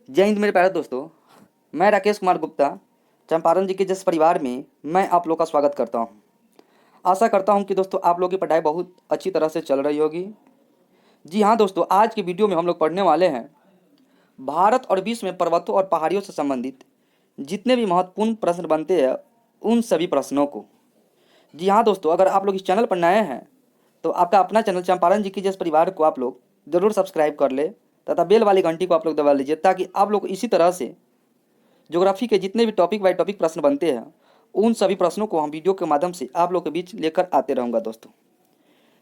जय हिंद मेरे प्यारे दोस्तों। मैं राकेश कुमार गुप्ता चंपारण जी के जिस परिवार में मैं आप लोग का स्वागत करता हूं। आशा करता हूं कि दोस्तों आप लोग की पढ़ाई बहुत अच्छी तरह से चल रही होगी। जी हाँ दोस्तों, आज की वीडियो में हम लोग पढ़ने वाले हैं भारत और विश्व में पर्वतों और पहाड़ियों से संबंधित जितने भी महत्वपूर्ण प्रश्न बनते हैं उन सभी प्रश्नों को। जी हाँ दोस्तों, अगर आप लोग इस चैनल पर नए हैं तो आपका अपना चैनल चंपारण जी के जिस परिवार को आप लोग ज़रूर सब्सक्राइब कर ले तथा बेल वाली घंटी को आप लोग दबा लीजिए, ताकि आप लोग इसी तरह से ज्योग्राफी के जितने भी टॉपिक बाय टॉपिक प्रश्न बनते हैं उन सभी प्रश्नों को हम वीडियो के माध्यम से आप लोग के बीच लेकर आते रहूँगा दोस्तों।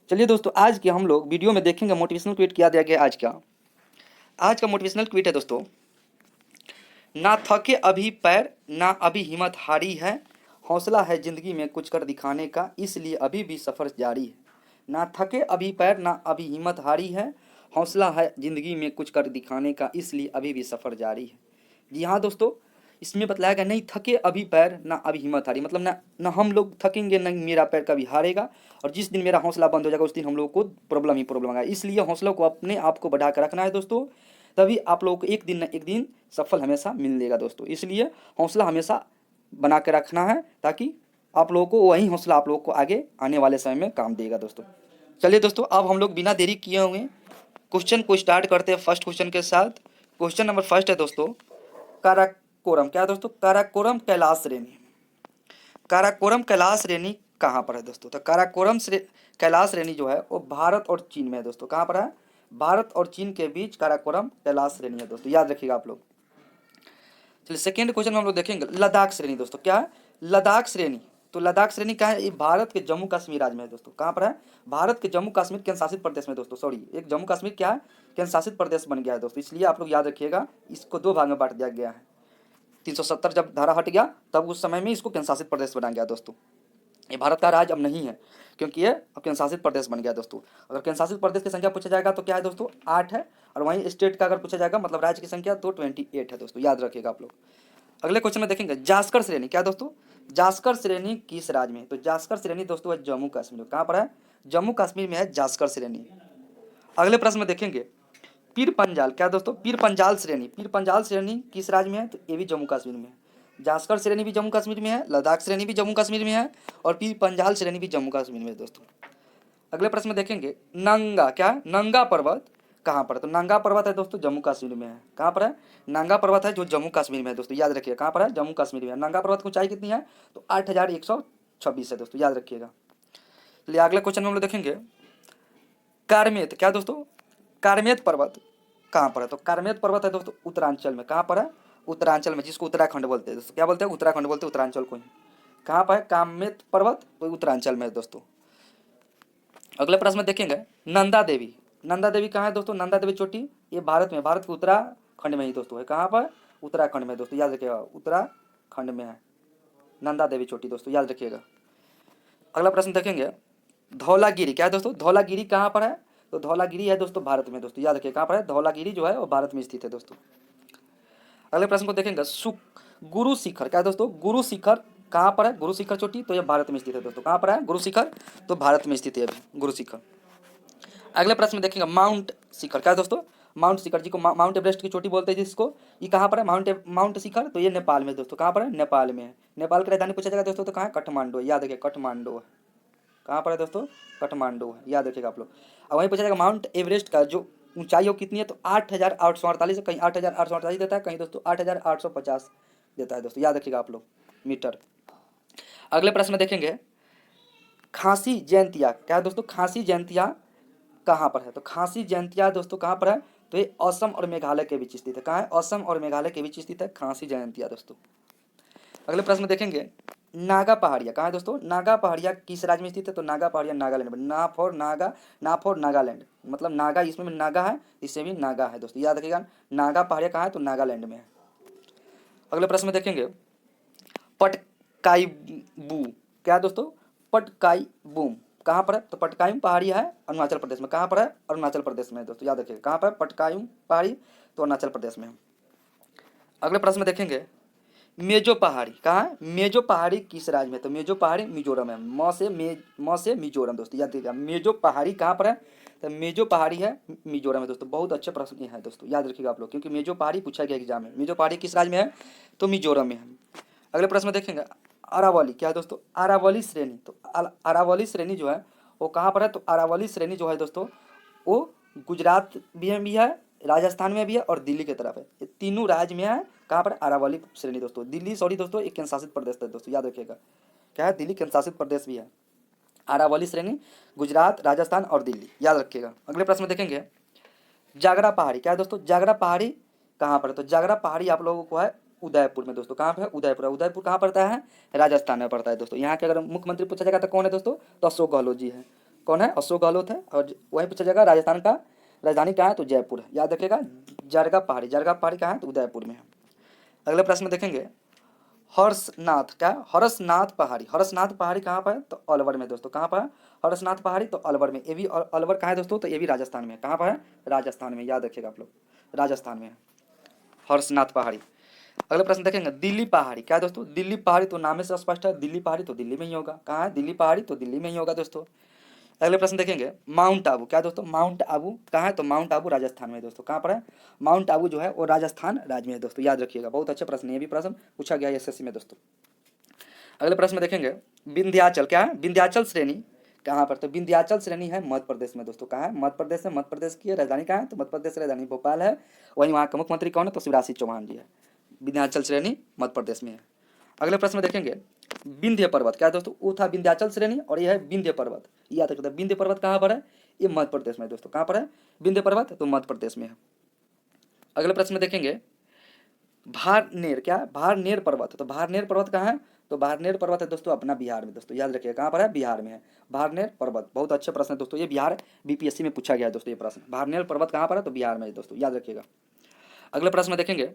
चलिए दोस्तों, आज के हम लोग वीडियो में देखेंगे मोटिवेशनल ट्वीट किया दिया गया। आज का मोटिवेशनल ट्वीट है दोस्तों, ना थके अभी पैर ना अभी हिम्मत हारी है, हौसला है ज़िंदगी में कुछ कर दिखाने का, इसलिए अभी भी सफ़र जारी है। ना थके अभी पैर ना अभी हिम्मत हारी है, हौसला है ज़िंदगी में कुछ कर दिखाने का, इसलिए अभी भी सफ़र जारी है। जी हाँ दोस्तों, इसमें बताया गया नहीं थके अभी पैर ना अभी हिम्मत हारी, मतलब ना हम लोग थकेंगे ना मेरा पैर कभी हारेगा, और जिस दिन मेरा हौसला बंद हो जाएगा उस दिन हम लोग को प्रॉब्लम ही प्रॉब्लम आएगा। इसलिए हौसला को अपने आप को बढ़ा कर रखना है दोस्तों, तभी आप लोगों को एक दिन न एक दिन सफल हमेशा मिलेगा दोस्तों। इसलिए हौसला हमेशा बना के रखना है, ताकि आप लोगों को वही हौसला आप लोगों को आगे आने वाले समय में काम देगा दोस्तों। चलिए दोस्तों, अब हम लोग बिना देरी किए हुए क्वेश्चन को स्टार्ट करते हैं फर्स्ट क्वेश्चन के साथ। क्वेश्चन नंबर फर्स्ट है दोस्तों, काराकोरम। क्या है दोस्तों? काराकोरम कैलाश श्रेणी। काराकोरम कैलाश श्रेणी कहाँ पर है दोस्तों? तो कैलाश श्रेणी जो है वो भारत और चीन में है दोस्तों। कहाँ पर है? भारत और चीन के बीच काराकोरम कैलाश श्रेणी है दोस्तों, याद रखिएगा आप लोग। चलिए सेकेंड क्वेश्चन में हम लोग देखेंगे लद्दाख श्रेणी दोस्तों। क्या है? लद्दाख श्रेणी। तो लद्दाख श्रेणी कहाँ है? ये भारत के जम्मू कश्मीर राज्य में है दोस्तों। कहाँ पर है? भारत के जम्मू कश्मीर केंद्र शासित प्रदेश में दोस्तों। सॉरी, एक जम्मू कश्मीर क्या है? केंद्र शासित प्रदेश बन गया है दोस्तों, इसलिए आप लोग याद रखिएगा। इसको दो भाग में बांट दिया गया है। 370 जब धारा हट गया तब उस समय में इसको केंद्र शासित प्रदेश बनाया गया दोस्तों। ये भारत का राज्य अब नहीं है, क्योंकि ये अब केंद्र शासित प्रदेश बन गया दोस्तों। अगर केंद्र शासित प्रदेश की संख्या पूछा जाएगा तो क्या है दोस्तों? 8 है। और वहीं स्टेट का अगर पूछा जाएगा मतलब राज्य की संख्या तो 28 है दोस्तों, याद रखिएगा आप लोग। अगले क्वेश्चन में देखेंगे जास्कर श्रेणी। क्या दोस्तों? जास्कर श्रेणी किस राज्य में? तो जास्कर श्रेणी दोस्तों है जम्मू कश्मीर। कहाँ पर है? जम्मू कश्मीर में है जास्कर श्रेणी। अगले प्रश्न में देखेंगे पीर पंजाल। क्या दोस्तों? पीर पंजाल श्रेणी। पीर पंजाल श्रेणी किस राज्य में है? तो ये भी जम्मू कश्मीर में है। जास्कर श्रेणी भी जम्मू कश्मीर में है, लद्दाख श्रेणी भी जम्मू कश्मीर में है, और पीर पंजाल श्रेणी भी जम्मू कश्मीर में है दोस्तों। अगले प्रश्न में देखेंगे नंगा। क्या है? नंगा पर्वत कहाँ पर है? तो नंगा पर्वत है दोस्तों जम्मू कश्मीर में है। कहाँ पर है? नंगा पर्वत है जो जम्मू कश्मीर में है दोस्तों, याद रखिएगा। कहाँ पर है? जम्मू कश्मीर में है। नंगा पर्वत की ऊंचाई कितनी है? तो 8126 है दोस्तों, याद रखिएगा। चलिए अगले क्वेश्चन में हम लोग देखेंगे कारमेत। क्या दोस्तों? कारमेत पर्वत कहाँ पर है? तो कारमेत पर्वत है दोस्तों उत्तरांचल में। कहाँ पर है? उत्तरांचल में, जिसको उत्तराखंड बोलते हैं दोस्तों। क्या बोलते हैं? उत्तराखंड बोलते हैं उत्तरांचल को ही। कहाँ पर है कामेत पर्वत? तो उत्तरांचल में है दोस्तों। अगले प्रश्न में देखेंगे नंदा देवी। नंदा देवी कहाँ है दोस्तों? नंदा देवी चोटी ये भारत में, भारत के उत्तराखंड में ही दोस्तों है। कहाँ पर? उत्तराखंड में दोस्तों, याद रखिएगा उत्तराखंड में है नंदा देवी चोटी दोस्तों, याद रखिएगा। अगला प्रश्न देखेंगे धौलागिरी। क्या है दोस्तों? धौलागिरी कहाँ पर है? तो धौलागिरी है दोस्तों भारत में दोस्तों, याद रखिए। कहाँ पर है? धौलागिरी जो है वो भारत में स्थित है दोस्तों। अगले प्रश्न को देखेंगे गुरु शिखर। क्या है दोस्तों? गुरु शिखर कहाँ पर है? गुरु शिखर चोटी तो यह भारत में स्थित है दोस्तों। कहाँ पर है गुरु शिखर? तो भारत में स्थित है अभी गुरु शिखर। अगले प्रश्न में देखेंगे माउंट शिखर। क्या है दोस्तों? माउंट शिखर जी को माउंट एवरेस्ट की चोटी बोलते हैं जिसको, ये कहाँ पर है? माउंट शिखर तो ये नेपाल में दोस्तों। कहाँ पर है? नेपाल में है। नेपाल की राजधानी पूछा जाएगा दोस्तों तो कहाँ है? काठमांडू, याद रखिए काठमांडू है। कहाँ पर है दोस्तों? काठमांडू है, याद रखिएगा आप लोग। अब वहीं पूछा जाएगा माउंट एवरेस्ट का जो ऊंचाई हो कितनी है? तो 8,848 है, कहीं 8,848 देता है, कहीं दोस्तों 8,850 देता है दोस्तों, याद रखिएगा आप लोग मीटर। अगले प्रश्न में देखेंगे खांसी जयंतिया। क्या है दोस्तों? खांसी जयंतिया कहाँ पर है? तो खांसी जयंतिया दोस्तों कहाँ पर है? तो ये असम और मेघालय के बीच स्थित है। कहाँ है? असम और मेघालय के बीच स्थित है खांसी जयंतिया दोस्तों। अगले प्रश्न में देखेंगे नागा पहाड़िया। कहाँ है दोस्तों? नागा पहाड़िया किस राज्य में स्थित है? तो नागा पहाड़िया नागालैंड में। ना फॉर नागालैंड, मतलब नागा इसमें भी नागा है, इससे भी नागा है दोस्तों, याद रखिएगा। नागा पहाड़िया कहाँ है? तो नागालैंड में है। अगले प्रश्न में देखेंगे पटकाईबू। क्या है दोस्तों? पटकाईबूम कहाँ पर है? तो पटकाईम पहाड़ी है अरुणाचल प्रदेश में। कहाँ पर है? अरुणाचल प्रदेश में है दोस्तों, याद रखिएगा। कहाँ पर? पटकाईम पहाड़ी तो अरुणाचल प्रदेश में है। अगले प्रश्न में देखेंगे मेजो पहाड़ी। कहाँ है? मेजो पहाड़ी किस राज्य में? तो मेजो पहाड़ी मिजोरम है। म से मिजोरम दोस्तों, याद रखिएगा। मेजो पहाड़ी कहाँ पर है? तो मेजो पहाड़ी है मिजोरम है दोस्तों। बहुत अच्छे प्रश्न ये है दोस्तों, याद रखिएगा आप लोग, क्योंकि मेजो पहाड़ी पूछा गया एग्जाम में। मेजो पहाड़ी किस राज्य में है? तो मिजोरम में है। अगले प्रश्न में देखेंगे अरावली क्या है दोस्तों? अरावली श्रेणी। तो अरावली श्रेणी जो है वो कहाँ पर है? तो अरावली श्रेणी जो है दोस्तों वो गुजरात भी है, राजस्थान में भी है और दिल्ली की तरफ है। ये तीनों राज्य में है। कहाँ पर? अरावली श्रेणी दोस्तों। दिल्ली सॉरी दोस्तों एक केंद्र शासित प्रदेश है दोस्तों, याद रखिएगा। क्या है? दिल्ली केंद्र शासित प्रदेश भी है। अरावली श्रेणी गुजरात, राजस्थान और दिल्ली, याद रखिएगा। अगले प्रश्न में देखेंगे जागरा पहाड़ी क्या है दोस्तों? जागरा पहाड़ी कहाँ पर है? तो जागरा पहाड़ी आप लोगों को है उदयपुर में दोस्तों। कहाँ पे है? उदयपुर है। उदयपुर कहाँ पड़ता है? राजस्थान में पड़ता है दोस्तों। यहाँ के अगर मुख्यमंत्री पूछा जाएगा तो कौन है दोस्तों? तो अशोक गहलोत जी है। कौन है? अशोक गहलोत है। और वहीं पूछा जाएगा राजस्थान का राजधानी कहाँ है? तो जयपुर है, याद रखिएगा। जारगा पहाड़ी, जारगा पहाड़ी कहाँ है? तो उदयपुर में है। अगले प्रश्न में देखेंगे हर्षनाथ क्या? हर्षनाथ पहाड़ी। हर्षनाथ पहाड़ी कहाँ पर है? तो अलवर में दोस्तों। कहाँ पर है? हर्षनाथ पहाड़ी तो अलवर में। ये भी अलवर कहाँ है दोस्तों? तो ये भी राजस्थान में है। कहाँ पर है? राजस्थान में, याद रखिएगा आप लोग, राजस्थान में है हर्षनाथ पहाड़ी। अगला प्रश्न देखेंगे दिल्ली पहाड़ी क्या है दोस्तों? दिल्ली पहाड़ी तो नाम से स्पष्ट है, दिल्ली पहाड़ी तो दिल्ली में ही होगा। कहाँ है? दिल्ली पहाड़ी तो दिल्ली में ही होगा दोस्तों। अगले प्रश्न देखेंगे माउंट आबू क्या है दोस्तों? माउंट आबू कहाँ है? तो माउंट आबू राजस्थान में है दोस्तों। कहाँ पर है? माउंट आबू जो है वो राजस्थान राज्य में है दोस्तों, याद रखिएगा। बहुत अच्छे प्रश्न, ये भी प्रश्न पूछा गया है एसएससी में दोस्तों। अगले प्रश्न में देखेंगे विंध्याचल क्या है? विंध्याचल श्रेणी कहाँ पर? तो विंध्याचल श्रेणी है मध्य प्रदेश में दोस्तों। कहाँ है? मध्य प्रदेश में। मध्य प्रदेश की राजधानी कहाँ है? तो मध्य प्रदेश की राजधानी भोपाल है। वहीं वहाँ का मुख्यमंत्री कौन है? तो शिवराज सिंह चौहान जी है। विंध्याचल श्रेणी मध्य प्रदेश में है। अगले प्रश्न में देखेंगे विंध्य पर्वत क्या है दोस्तों? वो था विंध्याचल श्रेणी और यह है विंध्य पर्वत, याद रखिए। विंध्य पर्वत कहाँ पर है? ये मध्य प्रदेश में है दोस्तों। कहाँ पर है विंध्य पर्वत? तो मध्य प्रदेश में है। अगले प्रश्न में देखेंगे भारनेर क्या? भारनेर पर्वत। तो भारनेर पर्वत कहाँ है? तो भारनेर पर्वत है दोस्तों अपना बिहार में दोस्तों, याद रखिए। कहाँ पर है? बिहार में है भारनेर पर्वत। बहुत अच्छे प्रश्न है दोस्तों, ये बिहार बीपीएससी में पूछा गया है दोस्तों ये प्रश्न। भारनेर पर्वत कहाँ पर है? तो बिहार में है दोस्तों, याद रखिएगा। अगले प्रश्न में देखेंगे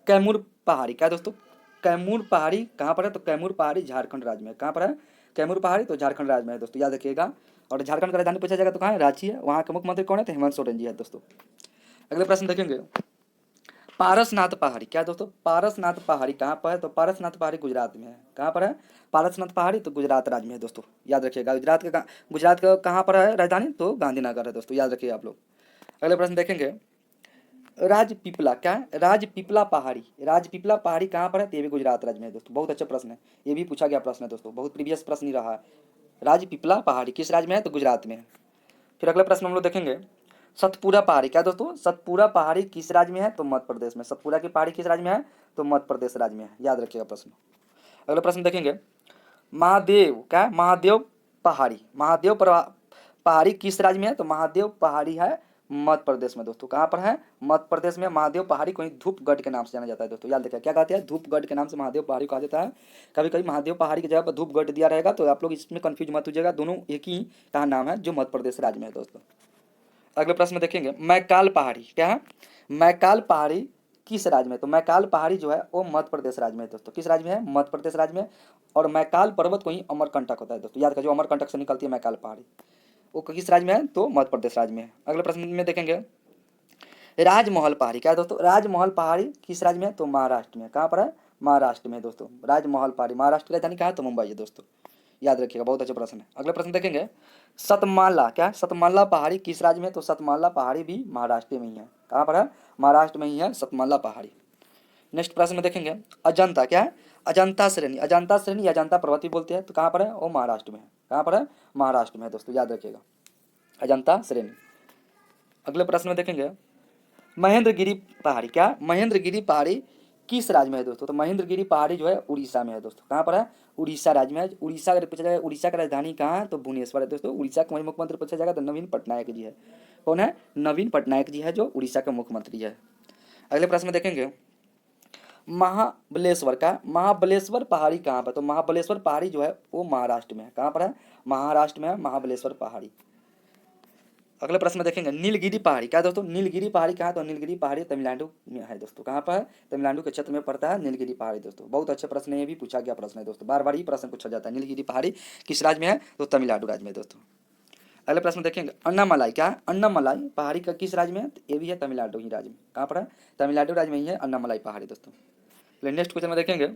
कैमूर पहाड़ी क्या है दोस्तों? कैमूर पहाड़ी कहाँ पर है? तो कैमूर पहाड़ी झारखंड राज्य में। कहाँ पर है कैमूर पहाड़ी? तो झारखंड राज्य में है दोस्तों, याद रखिएगा। और झारखंड का राजधानी पूछा जाएगा तो कहाँ है? रांची है। वहाँ के मुख्यमंत्री कौन है? तो हेमंत सोरेन जी है दोस्तों। अगले प्रश्न देखेंगे पारसनाथ पहाड़ी क्या है दोस्तों? पारसनाथ पहाड़ी कहाँ पर है? तो पारसनाथ पहाड़ी गुजरात में है। कहाँ पर है पारसनाथ पहाड़ी? तो गुजरात राज्य में है दोस्तों, याद रखिएगा। गुजरात का कहाँ पर है राजधानी? तो गांधीनगर है दोस्तों, याद रखिए आप लोग। अगले प्रश्न देखेंगे राजपीपला क्या है? राजपीपला पहाड़ी। राजपीपला पहाड़ी कहाँ पर है? तो ये भी गुजरात राज्य में है दोस्तों। बहुत अच्छा प्रश्न है, ये भी पूछा गया प्रश्न है दोस्तों, बहुत प्रीवियस प्रश्न ही रहा है। राजपीपला पहाड़ी किस राज्य में है? तो गुजरात में है। फिर अगला प्रश्न हम लोग देखेंगे सतपुरा पहाड़ी क्या दोस्तों? सतपुरा पहाड़ी किस राज्य में है? तो मध्य प्रदेश में। सतपुरा की पहाड़ी किस राज्य में है? तो मध्य प्रदेश राज्य में है, याद रखिएगा प्रश्न। अगला प्रश्न देखेंगे महादेव क्या है? महादेव पहाड़ी। पहाड़ी किस राज्य में है? तो महादेव पहाड़ी है मध्य प्रदेश में दोस्तों। कहाँ पर है? मध्य प्रदेश में। महादेव पहाड़ी को धूपगढ़ के नाम से जाना जाता है दोस्तों, याद रखिए। क्या कहते हैं? धूपगढ़ के नाम से महादेव पहाड़ी कहा जाता है। कभी कभी महादेव पहाड़ी की जगह पर धूपगढ़ दिया रहेगा, तो आप लोग इसमें कंफ्यूज मत होइएगा, दोनों एक ही का नाम है जो मध्य प्रदेश राज्य में है दोस्तों। अगले प्रश्न में देखेंगे मैकाल पहाड़ी क्या है? मैकाल पहाड़ी किस राज्य में? तो मैकाल पहाड़ी जो है वो मध्य प्रदेश राज्य में है दोस्तों। किस राज्य में है? मध्य प्रदेश राज्य में। और मैकाल पर्वत को ही अमरकंटक होता है दोस्तों, याद करिए। जो अमरकंटक से निकलती है मैकाल पहाड़ी, वो किस राज्य में है? तो मध्य प्रदेश राज्य में है। अगले प्रश्न में देखेंगे राजमहल पहाड़ी क्या है दोस्तों? राजमहल पहाड़ी किस राज्य में है? तो महाराष्ट्र में। कहाँ पर है? महाराष्ट्र में दोस्तों। राजमहल पहाड़ी महाराष्ट्र की राजधानी कहाँ है? तो मुंबई है दोस्तों, याद रखिएगा। बहुत अच्छा प्रश्न है। अगले प्रश्न देखेंगे सतमाला क्या? सतमाला पहाड़ी किस राज्य में है? तो सतमाला पहाड़ी भी महाराष्ट्र में ही है। कहाँ पर है? महाराष्ट्र में ही है सतमाला पहाड़ी। नेक्स्ट प्रश्न में देखेंगे अजंता क्या है? अजंता श्रेणी। अजंता श्रेणी अजंता पर्वत भी बोलते हैं, तो कहाँ पर है? वो महाराष्ट्र में है। कहाँ पर है? महाराष्ट्र में है दोस्तों, याद रखिएगा अजंता श्रेणी। अगले प्रश्न में देखेंगे महेंद्रगिरी पहाड़ी क्या? महेंद्रगिरी पहाड़ी किस राज्य में है दोस्तों? तो महेंद्रगिरी पहाड़ी जो है उड़ीसा में है दोस्तों। कहाँ पर है? उड़ीसा राज्य में है। उड़ीसा अगर पूछा जाएगा उड़ीसा का राजधानी कहाँ है? तो भुवनेश्वर है दोस्तों। उड़ीसा के मुख्यमंत्री पूछा जाएगा तो नवीन पटनायक जी है। कौन है? नवीन पटनायक जी है जो उड़ीसा के मुख्यमंत्री है। अगले प्रश्न में देखेंगे महाबलेश्वर का? महाबलेश्वर पहाड़ी कहाँ पर? तो महाबलेश्वर पहाड़ी जो है वो महाराष्ट्र में है। कहाँ पर है? महाराष्ट्र में है महाबलेश्वर पहाड़ी। अगले प्रश्न में देखेंगे नीलगिरी पहाड़ी क्या दोस्तों? नीलगिरी पहाड़ी कहाँ? तो नीलगिरी पहाड़ी तमिलनाडु में है दोस्तों। कहाँ पर है? तमिलनाडु के क्षेत्र में पड़ता है नीलगिरी पहाड़ी दोस्तों। बहुत अच्छे प्रश्न है, ये भी पूछा गया प्रश्न है दोस्तों, बार बार ही प्रश्न पूछा जाता है। नीलगिरी पहाड़ी किस राज्य में है? तो तमिलनाडु राज्य में दोस्तों। अगले प्रश्न देखेंगे अन्नामलाई क्या है? अन्नामलाई पहाड़ी का किस राज्य में है? ये भी है तमिलनाडु ही राज्य में। कहाँ पर है? तमिलनाडु राज्य में ही है अन्नामलाई पहाड़ी दोस्तों। नेक्स्ट क्वेश्चन में देखेंगे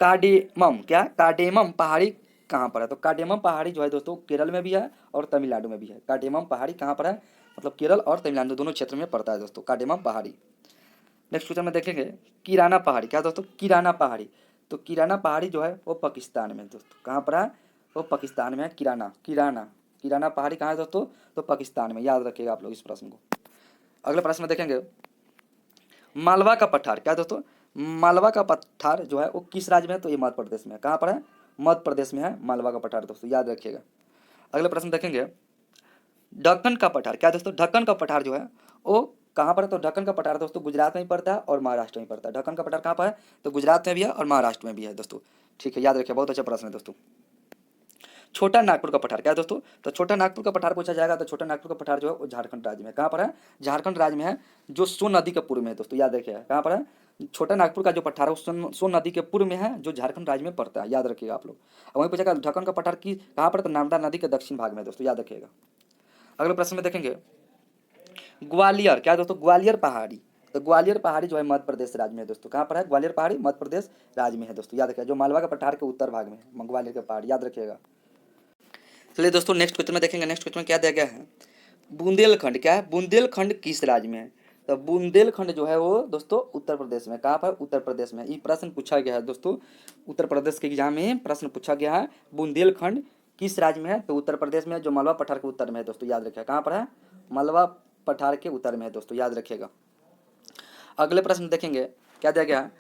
कार्डेमम क्या? कार्डेमम पहाड़ी कहाँ पर है? तो कार्डेमम पहाड़ी जो है दोस्तों केरल में भी है और तमिलनाडु में भी है। कार्डेमम पहाड़ी कहाँ पर है? मतलब केरल और तमिलनाडु दोनों क्षेत्र में पड़ता है दोस्तों कार्डेमम पहाड़ी। नेक्स्ट क्वेश्चन में देखेंगे किराना पहाड़ी। क्या दोस्तों? किराना पहाड़ी। तो किराना पहाड़ी जो है वो पाकिस्तान में है दोस्तों। कहाँ पर है? वो पाकिस्तान में है। किराना किराना किराना पहाड़ी कहाँ है दोस्तों? तो पाकिस्तान में। याद रखिएगा आप लोग इस प्रश्न को। अगले प्रश्न में देखेंगे मालवा का पठार। क्या दोस्तों? मालवा का पठार जो है वो किस राज्य में है? तो ये मध्य प्रदेश में है। कहाँ पर है? मध्य प्रदेश में है मालवा का पठार दोस्तों, याद रखिएगा। अगले प्रश्न देखेंगे ढक्कन का पठार। क्या दोस्तों? ढक्कन का पठार जो है वो कहाँ पर है? तो ढक्कन का पठार दोस्तों गुजरात में ही पड़ता है और महाराष्ट्र में पड़ता है। ढक्कन का पठार कहाँ पर है? तो गुजरात में भी है और महाराष्ट्र में भी है दोस्तों। ठीक है, याद रखिए, बहुत अच्छा प्रश्न है दोस्तों। छोटा नागपुर का पठार। क्या है दोस्तों? तो छोटा नागपुर का पठार पूछा जाएगा तो छोटा नागपुर का पठार जो है वो झारखंड राज्य में। कहाँ पर है? झारखंड राज्य में है, जो सोन नदी के पूर्व में है दोस्तों, याद रखिएगा। कहाँ पर है? छोटा नागपुर का जो पठार है वो सोन नदी के पूर्व में है, जो झारखंड राज्य में पड़ता है, याद रखिएगा आप लोग। और वहीं पूछेगा ढक्कन का पठार की कहाँ पर? तो नर्मदा नदी के दक्षिण भाग में दोस्तों, याद रखिएगा। अगले प्रश्न में देखेंगे ग्वालियर। क्या है दोस्तों? ग्वालियर पहाड़ी। तो ग्वालियर पहाड़ी जो है मध्य प्रदेश राज्य में है दोस्तों। कहाँ पर है? ग्वालियर पहाड़ी मध्य प्रदेश राज्य में है दोस्तों, याद रखिएगा। जो मालवा का पठार के उत्तर भाग में है ग्वालियर का पहाड़, याद रखिएगा। चलिए दोस्तों नेक्स्ट क्वेश्चन में देखेंगे। नेक्स्ट क्वेश्चन में क्या दिया गया है? बुंदेलखंड। क्या है? बुंदेलखंड किस राज्य में है? तो बुंदेलखंड जो है वो दोस्तों उत्तर प्रदेश में। कहाँ पर? उत्तर प्रदेश में। ये प्रश्न पूछा गया है दोस्तों, उत्तर प्रदेश के एग्जाम में प्रश्न पूछा गया है बुंदेलखंड किस राज्य में है? तो उत्तर प्रदेश में, जो मालवा पठार के उत्तर में है दोस्तों, याद रखिएगा। कहाँ पर है? मालवा पठार के उत्तर में है दोस्तों, याद रखिएगा। अगले प्रश्न देखेंगे क्या दिया गया है?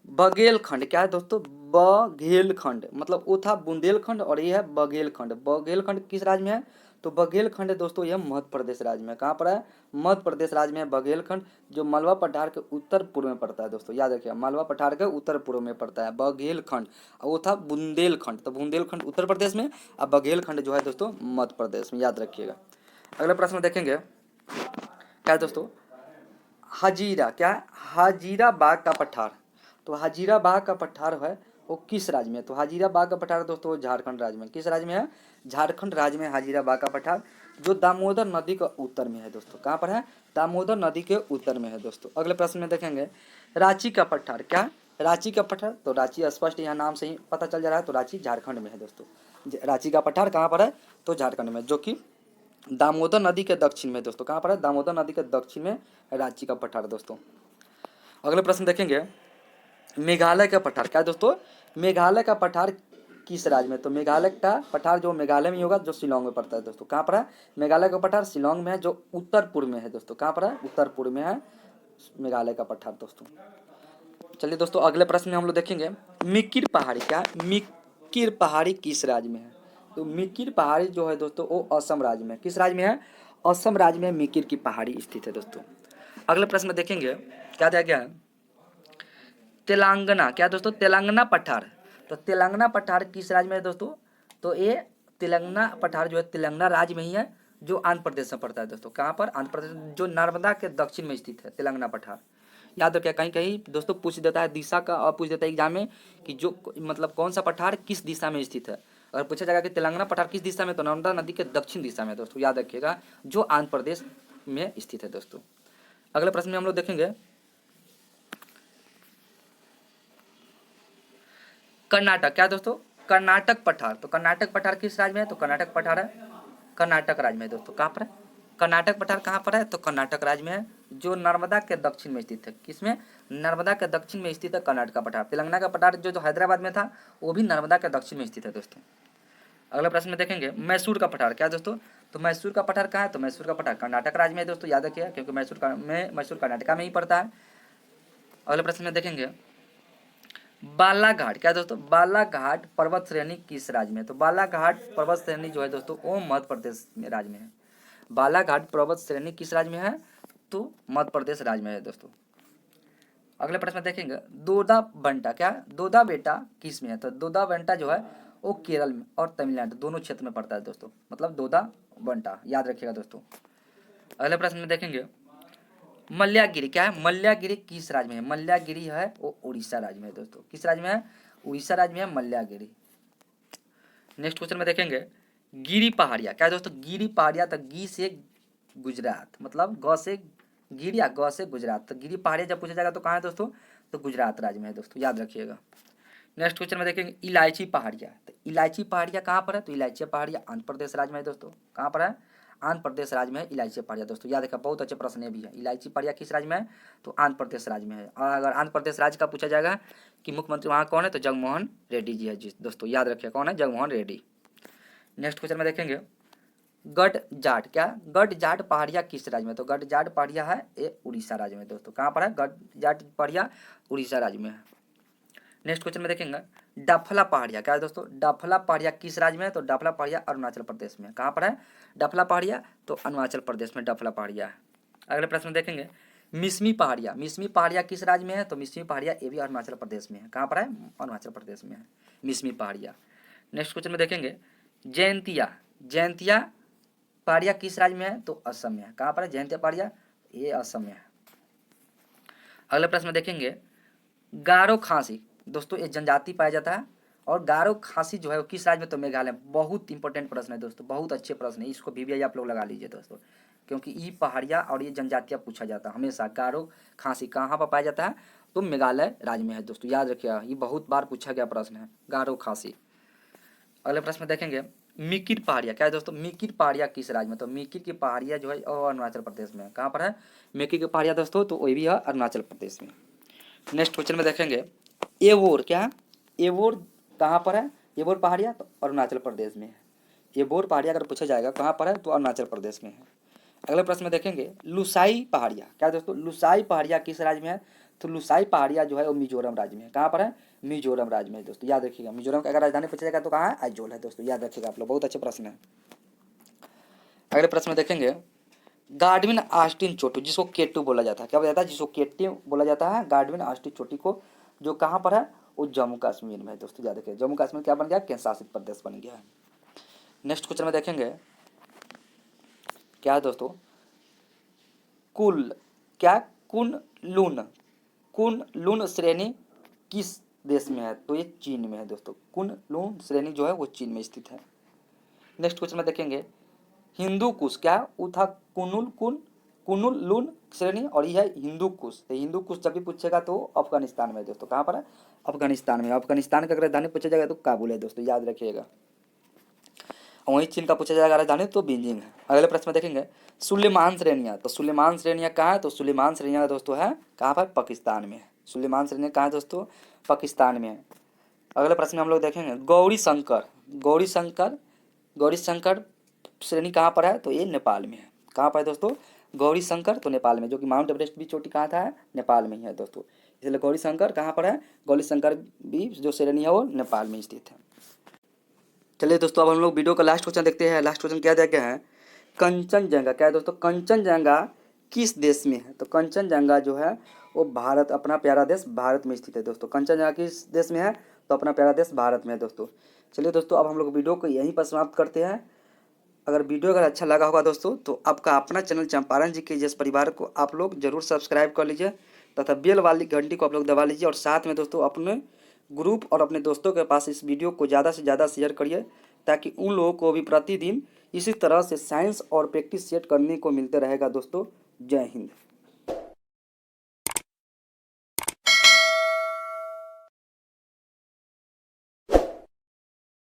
बघेलखंड। क्या है दोस्तों? बघेलखंड। मतलब वो था बुंदेलखंड और ये है बघेलखंड। बघेलखंड किस राज्य में है? तो बघेलखंड दोस्तों यह मध्य प्रदेश राज्य में। कहाँ पर है? मध्य प्रदेश राज्य में है बघेलखंड, जो मालवा पठार के उत्तर पूर्व में पड़ता है दोस्तों, याद रखिए। मालवा पठार के उत्तर पूर्व में पड़ता है बघेलखंड, और वो था बुंदेलखंड। तो बुंदेलखंड उत्तर प्रदेश में और बघेलखंड जो है दोस्तों मध्य प्रदेश में, याद रखिएगा। अगला प्रश्न देखेंगे क्या है दोस्तों? हजीरा। क्या है? हजीरा बाग का पठार। तो हजीरा बाग का पठार है वो किस राज्य में है? तो हजीरा बाग का पठार दोस्तों झारखंड राज्य में। किस राज्य में है? झारखंड राज्य में हजीरा बाग का पठार, जो दामोदर नदी का उत्तर में है दोस्तों। कहाँ पर है? दामोदर नदी के उत्तर में है दोस्तों। अगले प्रश्न में देखेंगे रांची का पठार। क्या? रांची का पठार। तो रांची स्पष्ट यहाँ नाम से ही पता चल जा रहा है, तो रांची झारखंड में है दोस्तों। रांची का पठार कहाँ पर है? तो झारखंड में, जो कि दामोदर नदी के दक्षिण में दोस्तों। कहाँ पर है? दामोदर नदी के दक्षिण में रांची का पठार दोस्तों। अगले प्रश्न देखेंगे मेघालय का पठार। क्या दोस्तों? मेघालय का पठार किस राज्य में? तो मेघालय का पठार जो मेघालय में ही होगा, जो शिलोंग में पड़ता है दोस्तों। कहाँ पर है? मेघालय का पठार शिलोंग में है, जो उत्तर पूर्व में है दोस्तों। कहाँ पर है? उत्तर पूर्व में है मेघालय का पठार दोस्तों। चलिए दोस्तों अगले प्रश्न में हम लोग देखेंगे मिकिर पहाड़ी। क्या? मिकिर पहाड़ी किस राज्य में है? तो मिकिर पहाड़ी जो है दोस्तों वो असम राज्य में। किस राज्य में है? असम राज्य में मिकिर की पहाड़ी स्थित है दोस्तों। अगले प्रश्न में देखेंगे क्या दिया गया है? तेलंगाना। क्या दोस्तों? तेलंगाना पठार। तो तेलंगाना पठार किस राज्य में है दोस्तों? तो ये तेलंगाना पठार जो है तेलंगाना राज्य में ही है, जो आंध्र प्रदेश में पड़ता है दोस्तों। कहाँ पर? आंध्र प्रदेश, जो नर्मदा के दक्षिण में स्थित है तेलंगाना पठार। याद रखिए, कहीं कहीं दोस्तों पूछ देता है दिशा का, और पूछ देता है एग्जाम में कि जो मतलब कौन सा पठार किस दिशा में स्थित है। अगर पूछा जाएगा कि तेलंगाना पठार किस दिशा में, तो नर्मदा नदी के दक्षिण दिशा में दोस्तों, याद रखिएगा, जो आंध्र प्रदेश में स्थित है दोस्तों। अगले प्रश्न में हम लोग देखेंगे कर्नाटक। क्या दोस्तों? कर्नाटक पठार। तो कर्नाटक पठार किस राज्य में है? तो कर्नाटक पठार है कर्नाटक राज्य में है दोस्तों। कहाँ पर है? कर्नाटक पठार कहाँ पर है? तो कर्नाटक राज्य में है, जो नर्मदा के दक्षिण में स्थित है। किसमें? नर्मदा के दक्षिण में स्थित है कर्नाटक का पठार। तेलंगाना का पठार जो हैदराबाद में था, वो भी नर्मदा के दक्षिण में स्थित है दोस्तों। अगले प्रश्न में देखेंगे मैसूर का पठार। क्या दोस्तों? तो मैसूर का पठार कहाँ है? तो मैसूर का पठार कर्नाटक राज्य में है दोस्तों, याद रखिए, क्योंकि मैसूर कर्नाटका में ही पड़ता है। अगले प्रश्न में देखेंगे बालाघाट। क्या दोस्तों? बालाघाट पर्वत श्रेणी किस राज्य में? तो बालाघाट पर्वत श्रेणी जो है दोस्तों वो मध्य प्रदेश में राज्य में है। बालाघाट पर्वत श्रेणी किस राज्य में है? तो मध्य प्रदेश राज्य में है दोस्तों। अगले प्रश्न में देखेंगे दोदा बंटा। क्या? दोदा बेटा किस में है? तो दोदा बंटा जो है वो केरल में और तमिलनाडु दोनों क्षेत्र में पड़ता है दोस्तों, मतलब दोदा बंटा, याद रखिएगा दोस्तों। अगले प्रश्न में देखेंगे मल्लागिरी। क्या है? मल्लागिरी किस राज्य में है? मल्लागिरी है वो उड़ीसा राज्य में है दोस्तों। किस राज्य में है? उड़ीसा राज्य में है मल्लागिरी। नेक्स्ट क्वेश्चन में देखेंगे गिरी पहाड़िया। क्या है दोस्तों? गिरी पहाड़िया। तो गी से गुजरात, मतलब ग से गिर या ग से गुजरात। तो गिरी पहाड़िया जब पूछा जाएगा तो कहाँ है दोस्तों? तो गुजरात राज्य में है दोस्तों, याद रखिएगा। नेक्स्ट क्वेश्चन में देखेंगे इलायची पहाड़िया। तो इलायची पहाड़िया कहाँ पर है? तो इलायची पहाड़िया आंध्र प्रदेश राज्य में है दोस्तों। कहाँ पर है? आंध्र प्रदेश राज्य में है इलायची पहाड़िया दोस्तों। याद रखा, बहुत अच्छे प्रश्न ये भी है। इलायची पहाड़िया किस राज्य में है? तो आंध्र प्रदेश राज्य में है। और अगर आंध्र प्रदेश राज्य का पूछा जाएगा कि मुख्यमंत्री वहाँ कौन है, तो जगनमोहन रेड्डी जी है जी दोस्तों। याद रखिए कौन है? जगनमोहन रेड्डी। नेक्स्ट क्वेश्चन में देखेंगे गढ़ जाट। क्या? गढ़ जाट पहाड़िया किस राज्य में? तो गढ़ जाट पहाड़िया है ये उड़ीसा राज्य में दोस्तों। कहाँ पर है? गढ़ जाट पहाड़िया उड़ीसा राज्य में है। नेक्स्ट क्वेश्चन में देखेंगे डफला पहाड़िया। क्या है दोस्तों? डफला पहाड़िया किस राज्य में है? तो डफला पहाड़िया अरुणाचल प्रदेश में। कहाँ पर है डफला पहाड़िया? तो अरुणाचल प्रदेश में डफला पहाड़िया है। अगले प्रश्न में देखेंगे मिसमी पहाड़िया। मिसमी पहाड़िया किस राज्य में है? तो मिसमी पहाड़िया ये भी अरुणाचल प्रदेश में है। कहाँ पर है? अरुणाचल प्रदेश में है मिसमी पहाड़िया। नेक्स्ट क्वेश्चन में देखेंगे जयंतिया। जयंतिया पहाड़िया किस राज्य में है? तो असम में है। कहाँ पर है जयंतिया पहाड़िया? ये असम में है। अगले प्रश्न में देखेंगे गारो खासी। दोस्तों ये जनजाति पाया जाता है और गारो खासी जो है वो किस राज्य में? तो मेघालय। बहुत इंपॉर्टेंट प्रश्न है दोस्तों, बहुत अच्छे प्रश्न है। इसको भी आप लोग लगा लीजिए दोस्तों, क्योंकि ये पहाड़िया और ये जनजातियाँ पूछा जाता है हमेशा। गारो खासी कहाँ पर पाया जाता है? तो मेघालय राज्य में है दोस्तों। याद रखिएगा, ये बहुत बार पूछा गया प्रश्न है गारो खासी। अगले प्रश्न में देखेंगे मिकिर पहाड़िया। क्या है दोस्तों? मिकिर पहाड़िया किस राज्य में? तो मिकिर की पहाड़िया जो है अरुणाचल प्रदेश में है। कहाँ पर है मिकिर की पहाड़िया दोस्तों? तो वही भी है अरुणाचल प्रदेश में। नेक्स्ट क्वेश्चन में देखेंगे एवोर। क्या है? एवोर कहाँ पर है? एवोर पहाड़िया तो अरुणाचल प्रदेश में है। एवोर पहाड़िया अगर पूछा जाएगा कहाँ पर है? तो अरुणाचल प्रदेश में है। अगले प्रश्न में देखेंगे लुसाई पहाड़िया। क्या दोस्तों? लुसाई पहाड़िया किस राज्य में है? तो लुसाई पहाड़िया जो है वो मिजोरम राज्य में है। कहाँ पर है? मिजोरम राज्य में दोस्तों। याद रखिएगा, मिजोरम का अगर राजधानी पूछा जाएगा तो कहाँ है? आइजोल है दोस्तों। याद रखिएगा आप लोग, बहुत अच्छे प्रश्न है। अगले प्रश्न में देखेंगे गाडविन ऑस्टिन चोटी, जिसको केटू बोला जाता है। क्या बोला जाता है? जिसको केटी बोला जाता है, गाडविन ऑस्टिन चोटी को, जो कहाँ पर है? वो जम्मू कश्मीर में है दोस्तों। याद रखिए, जम्मू कश्मीर क्या बन गया? केंद्र शासित प्रदेश बन गया है। नेक्स्ट क्वेश्चन में देखेंगे क्या है दोस्तों कुल। क्या? कुन लून। कुन लून श्रेणी किस देश में है? तो ये चीन में है दोस्तों। कुन लून श्रेणी जो है वो चीन में स्थित है। नेक्स्ट क्वेश्चन में देखेंगे हिंदू कुश। क्या? वो था कुनुल कुन कुनुल लून श्रेणी और ये है हिंदू कुश। तो हिंदू कुश जब भी पूछेगा तो अफगानिस्तान में है दोस्तों। कहाँ पर है? अफगानिस्तान में। अफगानिस्तान का अगर राजधानी पूछा जाएगा तो काबुल है दोस्तों। याद रखिएगा। वहीं चीन का पूछा जाएगा राजधानी तो बीजिंग है। अगले प्रश्न में देखेंगे सुलेमान श्रेणियाँ। तो सुलेमान श्रेणियाँ कहाँ है? तो सुलेमान श्रेणियाँ दोस्तों है कहाँ पर? पाकिस्तान में है। सुलेमान श्रेणियाँ कहाँ है दोस्तों? पाकिस्तान में है। अगले प्रश्न में हम लोग देखेंगे गौरी शंकर। गौरी शंकर गौरी शंकर श्रेणी कहाँ पर है? तो ये नेपाल में है। कहाँ पर है दोस्तों? गौरी शंकर तो नेपाल में, जो कि माउंट एवरेस्ट भी चोटी कहाँ था? नेपाल में ही है दोस्तों। इसलिए गौरी शंकर कहाँ पर है? गौरी शंकर भी जो श्रेणी है वो नेपाल में स्थित है। चलिए दोस्तों, अब हम लोग वीडियो का लास्ट क्वेश्चन देखते हैं। लास्ट क्वेश्चन क्या दिया गया है? कंचनजंगा। क्या है दोस्तों? कंचनजंगा किस देश में है? तो कंचनजंगा जो है वो भारत, अपना प्यारा देश भारत में स्थित है दोस्तों। कंचनजंगा किस देश में है? तो अपना प्यारा देश भारत में है दोस्तों। चलिए दोस्तों, अब हम लोग वीडियो को यहीं पर समाप्त करते हैं। अगर वीडियो अगर अच्छा लगा होगा दोस्तों तो आपका अपना चैनल चंपारण जी के जिस परिवार को आप लोग जरूर सब्सक्राइब कर लीजिए तथा बेल वाली घंटी को आप लोग दबा लीजिए। और साथ में दोस्तों अपने ग्रुप और अपने दोस्तों के पास इस वीडियो को ज़्यादा से ज़्यादा शेयर करिए, ताकि उन लोगों को भी प्रतिदिन इसी तरह से साइंस और प्रैक्टिस सेट करने को मिलते रहेगा दोस्तों। जय हिंद।